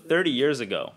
30 years ago,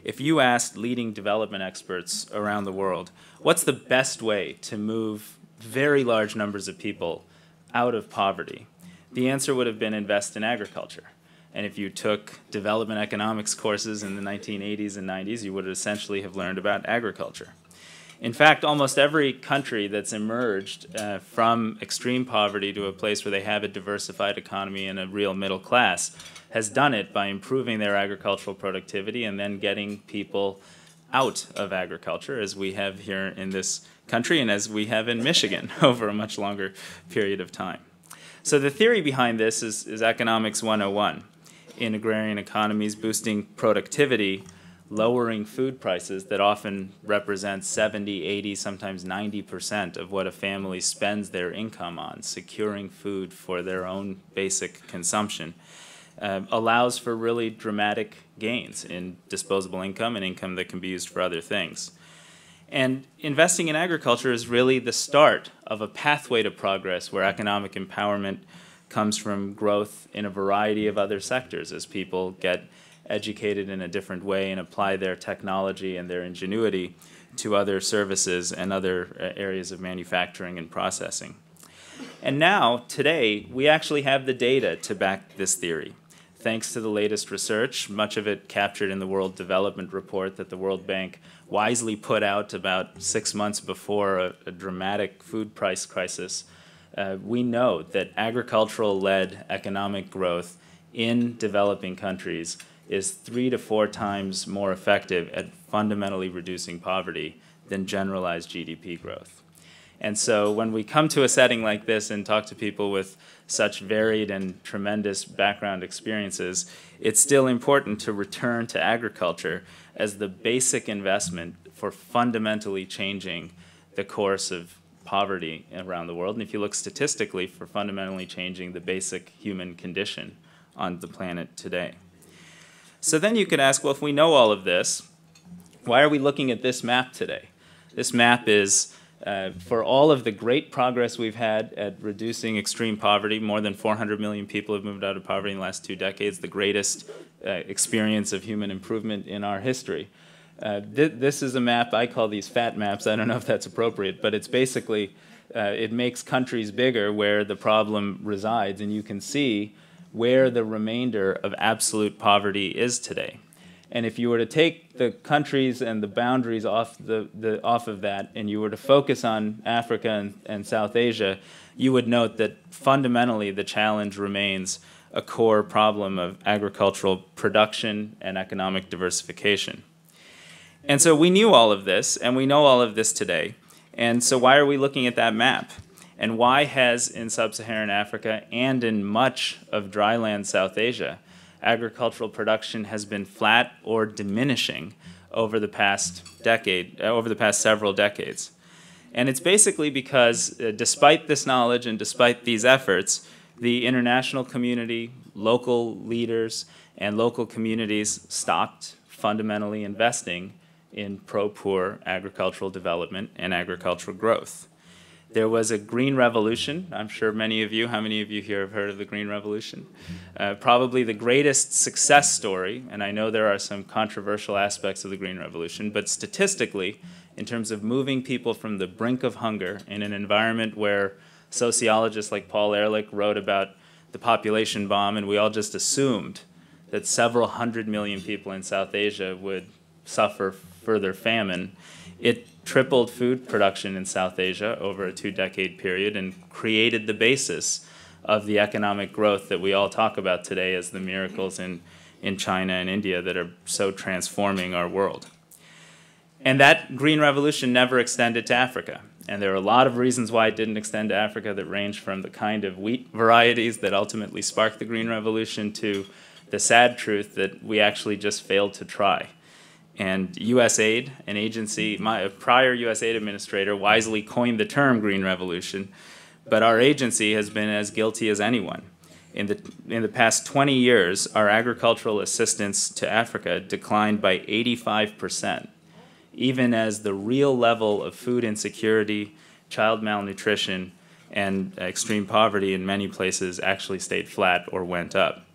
if you asked leading development experts around the world, what's the best way to move very large numbers of people out of poverty, the answer would have been invest in agriculture. And if you took development economics courses in the 1980s and 90s, you would essentially have learned about agriculture. In fact, almost every country that's emerged from extreme poverty to a place where they have a diversified economy and a real middle class has done it by improving their agricultural productivity and then getting people out of agriculture, as we have here in this country and as we have in Michigan over a much longer period of time. So the theory behind this is Economics 101. In agrarian economies, boosting productivity, lowering food prices that often represent 70, 80, sometimes 90% of what a family spends their income on, securing food for their own basic consumption, allows for really dramatic gains in disposable income and income that can be used for other things. And investing in agriculture is really the start of a pathway to progress where economic empowerment comes from growth in a variety of other sectors as people get educated in a different way and apply their technology and their ingenuity to other services and other areas of manufacturing and processing. And now, today, we actually have the data to back this theory. Thanks to the latest research, much of it captured in the World Development Report that the World Bank wisely put out about 6 months before a dramatic food price crisis, we know that agricultural-led economic growth in developing countries is 3 to 4 times more effective at fundamentally reducing poverty than generalized GDP growth. And so when we come to a setting like this and talk to people with such varied and tremendous background experiences, it's still important to return to agriculture as the basic investment for fundamentally changing the course of poverty around the world. And if you look statistically, for fundamentally changing the basic human condition on the planet today. So then you could ask, well, if we know all of this, why are we looking at this map today? This map is for all of the great progress we've had at reducing extreme poverty. More than 400 million people have moved out of poverty in the last 2 decades, the greatest experience of human improvement in our history. This is a map, I call these fat maps, I don't know if that's appropriate, but it's basically, it makes countries bigger where the problem resides, and you can see where the remainder of absolute poverty is today. And if you were to take the countries and the boundaries off of that, and you were to focus on Africa and South Asia, you would note that fundamentally the challenge remains a core problem of agricultural production and economic diversification. And so we knew all of this, and we know all of this today. And so why are we looking at that map? And why has, in sub-Saharan Africa and in much of dryland South Asia, agricultural production has been flat or diminishing over the past decade, over the past several decades? And it's basically because, despite this knowledge and despite these efforts, the international community, local leaders, and local communities stopped fundamentally investing in pro-poor agricultural development and agricultural growth. There was a Green Revolution. I'm sure many of you, how many of you here have heard of the Green Revolution? Probably the greatest success story, and I know there are some controversial aspects of the Green Revolution, but statistically, in terms of moving people from the brink of hunger in an environment where sociologists like Paul Ehrlich wrote about the population bomb, and we all just assumed that several 100 million people in South Asia would suffer further famine, it tripled food production in South Asia over a 2-decade period and created the basis of the economic growth that we all talk about today as the miracles in China and India that are so transforming our world. And that Green Revolution never extended to Africa. And there are a lot of reasons why it didn't extend to Africa that range from the kind of wheat varieties that ultimately sparked the Green Revolution to the sad truth that we actually just failed to try. And USAID, an agency, a prior USAID administrator, wisely coined the term Green Revolution, but our agency has been as guilty as anyone. In the past 20 years, our agricultural assistance to Africa declined by 85%, even as the real level of food insecurity, child malnutrition, and extreme poverty in many places actually stayed flat or went up.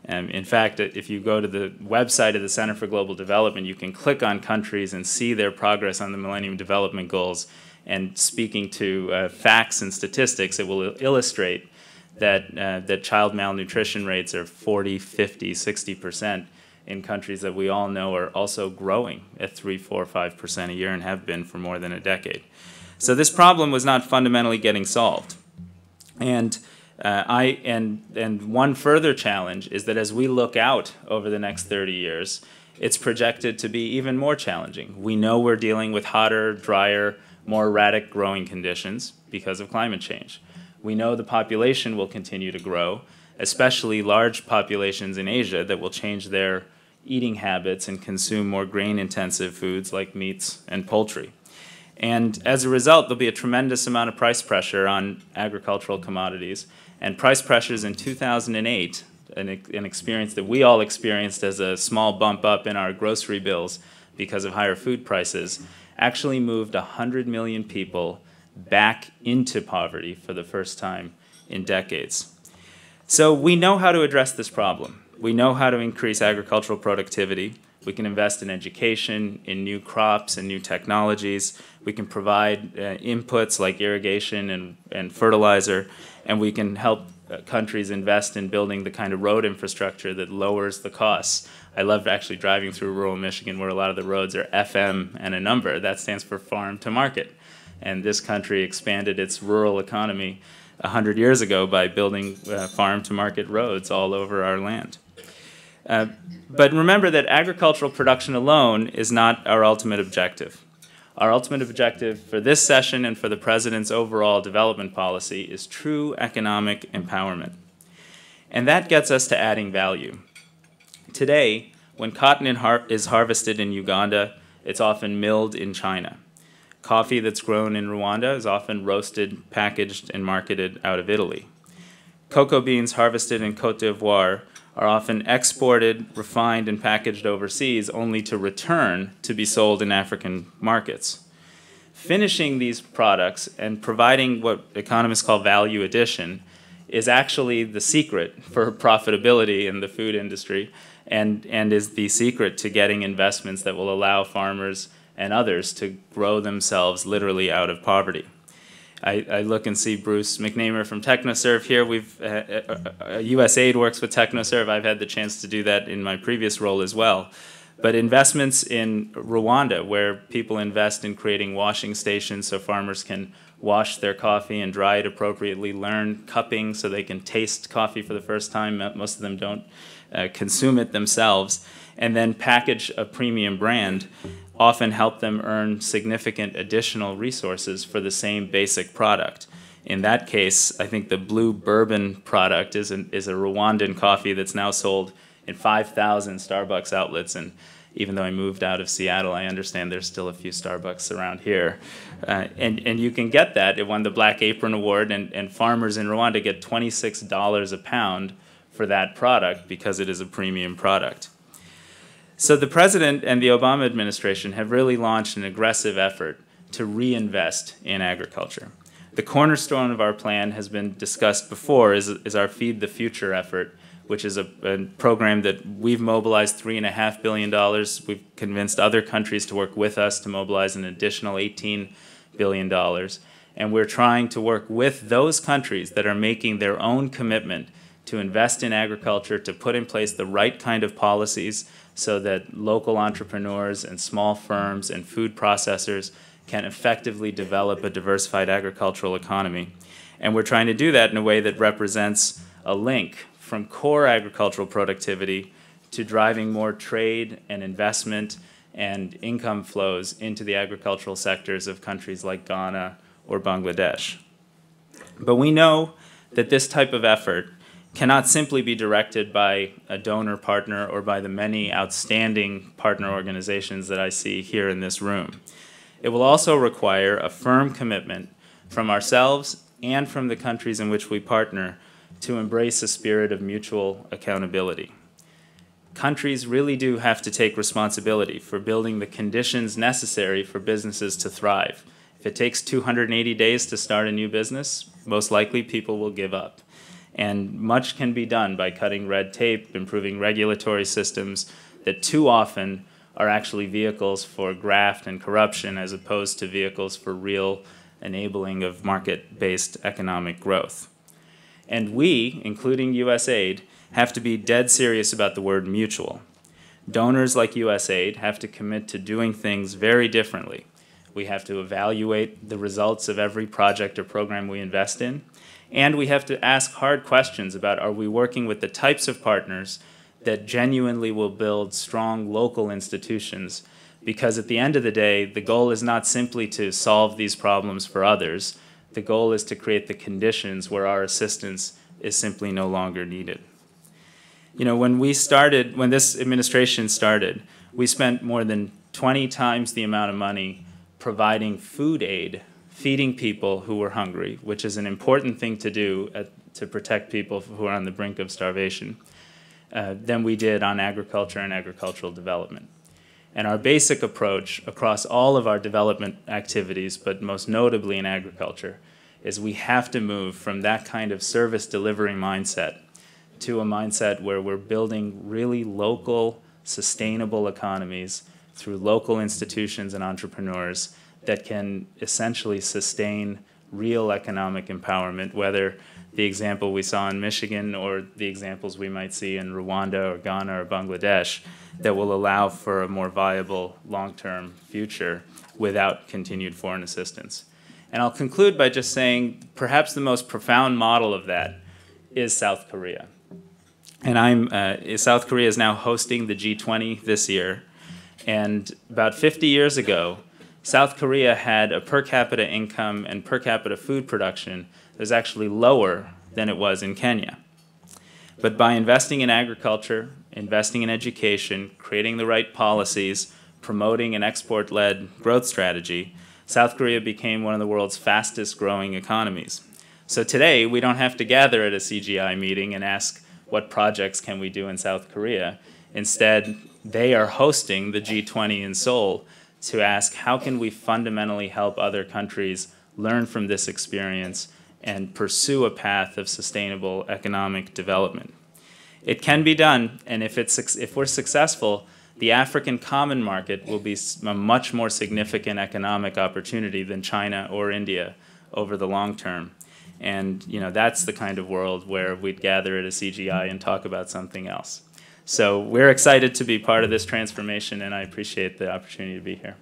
In fact, if you go to the website of the Center for Global Development, you can click on countries and see their progress on the Millennium Development Goals. And speaking to facts and statistics, it will illustrate that child malnutrition rates are 40, 50, 60% in countries that we all know are also growing at 3, 4, 5% a year and have been for more than a decade. So this problem was not fundamentally getting solved. And one further challenge is that as we look out over the next 30 years, it's projected to be even more challenging. We know we're dealing with hotter, drier, more erratic growing conditions because of climate change. We know the population will continue to grow, especially large populations in Asia that will change their eating habits and consume more grain-intensive foods like meats and poultry. And as a result, there'll be a tremendous amount of price pressure on agricultural commodities. And price pressures in 2008, an experience that we all experienced as a small bump up in our grocery bills because of higher food prices, actually moved 100 million people back into poverty for the first time in decades. So we know how to address this problem. We know how to increase agricultural productivity. We can invest in education, in new crops and new technologies. We can provide inputs like irrigation and fertilizer, and we can help countries invest in building the kind of road infrastructure that lowers the costs. I love actually driving through rural Michigan where a lot of the roads are FM and a number. That stands for farm to market. And this country expanded its rural economy 100 years ago by building farm to market roads all over our land. But remember that agricultural production alone is not our ultimate objective. Our ultimate objective for this session and for the President's overall development policy is true economic empowerment. And that gets us to adding value. Today, when cotton is harvested in Uganda, it's often milled in China. Coffee that's grown in Rwanda is often roasted, packaged, and marketed out of Italy. Cocoa beans harvested in Côte d'Ivoire are often exported, refined, and packaged overseas only to return to be sold in African markets. Finishing these products and providing what economists call value addition is actually the secret for profitability in the food industry and is the secret to getting investments that will allow farmers and others to grow themselves literally out of poverty. I look and see Bruce McNamer from TechnoServe here. USAID works with TechnoServe. I've had the chance to do that in my previous role as well. But investments in Rwanda, where people invest in creating washing stations so farmers can wash their coffee and dry it appropriately, learn cupping so they can taste coffee for the first time. Most of them don't consume it themselves. And then package a premium brand, often help them earn significant additional resources for the same basic product. In that case, I think the Blue Bourbon product is a Rwandan coffee that's now sold in 5,000 Starbucks outlets. And even though I moved out of Seattle, I understand there's still a few Starbucks around here. And you can get that. It won the Black Apron Award, and farmers in Rwanda get $26 a pound for that product because it is a premium product. So the President and the Obama administration have really launched an aggressive effort to reinvest in agriculture. The cornerstone of our plan has been discussed before, is our Feed the Future effort, which is a program that we've mobilized $3.5 billion. We've convinced other countries to work with us to mobilize an additional $18 billion. And we're trying to work with those countries that are making their own commitment to invest in agriculture, to put in place the right kind of policies so that local entrepreneurs and small firms and food processors can effectively develop a diversified agricultural economy. And we're trying to do that in a way that represents a link from core agricultural productivity to driving more trade and investment and income flows into the agricultural sectors of countries like Ghana or Bangladesh. But we know that this type of effort cannot simply be directed by a donor partner or by the many outstanding partner organizations that I see here in this room. It will also require a firm commitment from ourselves and from the countries in which we partner to embrace a spirit of mutual accountability. Countries really do have to take responsibility for building the conditions necessary for businesses to thrive. If it takes 280 days to start a new business, most likely people will give up. And much can be done by cutting red tape, improving regulatory systems that too often are actually vehicles for graft and corruption as opposed to vehicles for real enabling of market-based economic growth. And we, including USAID, have to be dead serious about the word mutual. Donors like USAID have to commit to doing things very differently. We have to evaluate the results of every project or program we invest in, and we have to ask hard questions about, are we working with the types of partners that genuinely will build strong local institutions? Because at the end of the day, the goal is not simply to solve these problems for others. The goal is to create the conditions where our assistance is simply no longer needed. You know, when this administration started, we spent more than 20 times the amount of money providing food aid, feeding people who were hungry, which is an important thing to do to protect people who are on the brink of starvation, than we did on agriculture and agricultural development. And our basic approach across all of our development activities, but most notably in agriculture, is we have to move from that kind of service delivery mindset to a mindset where we're building really local, sustainable economies through local institutions and entrepreneurs that can essentially sustain real economic empowerment, whether the example we saw in Michigan or the examples we might see in Rwanda or Ghana or Bangladesh, that will allow for a more viable long-term future without continued foreign assistance. And I'll conclude by just saying perhaps the most profound model of that is South Korea. And South Korea is now hosting the G20 this year. And about 50 years ago, South Korea had a per capita income and per capita food production that was actually lower than it was in Kenya. But by investing in agriculture, investing in education, creating the right policies, promoting an export-led growth strategy, South Korea became one of the world's fastest growing economies. So today, we don't have to gather at a CGI meeting and ask, what projects can we do in South Korea? Instead, they are hosting the G20 in Seoul to ask, how can we fundamentally help other countries learn from this experience and pursue a path of sustainable economic development? It can be done, and if we're successful, the African common market will be a much more significant economic opportunity than China or India over the long term. And you know, that's the kind of world where we'd gather at a CGI and talk about something else. So we're excited to be part of this transformation, and I appreciate the opportunity to be here.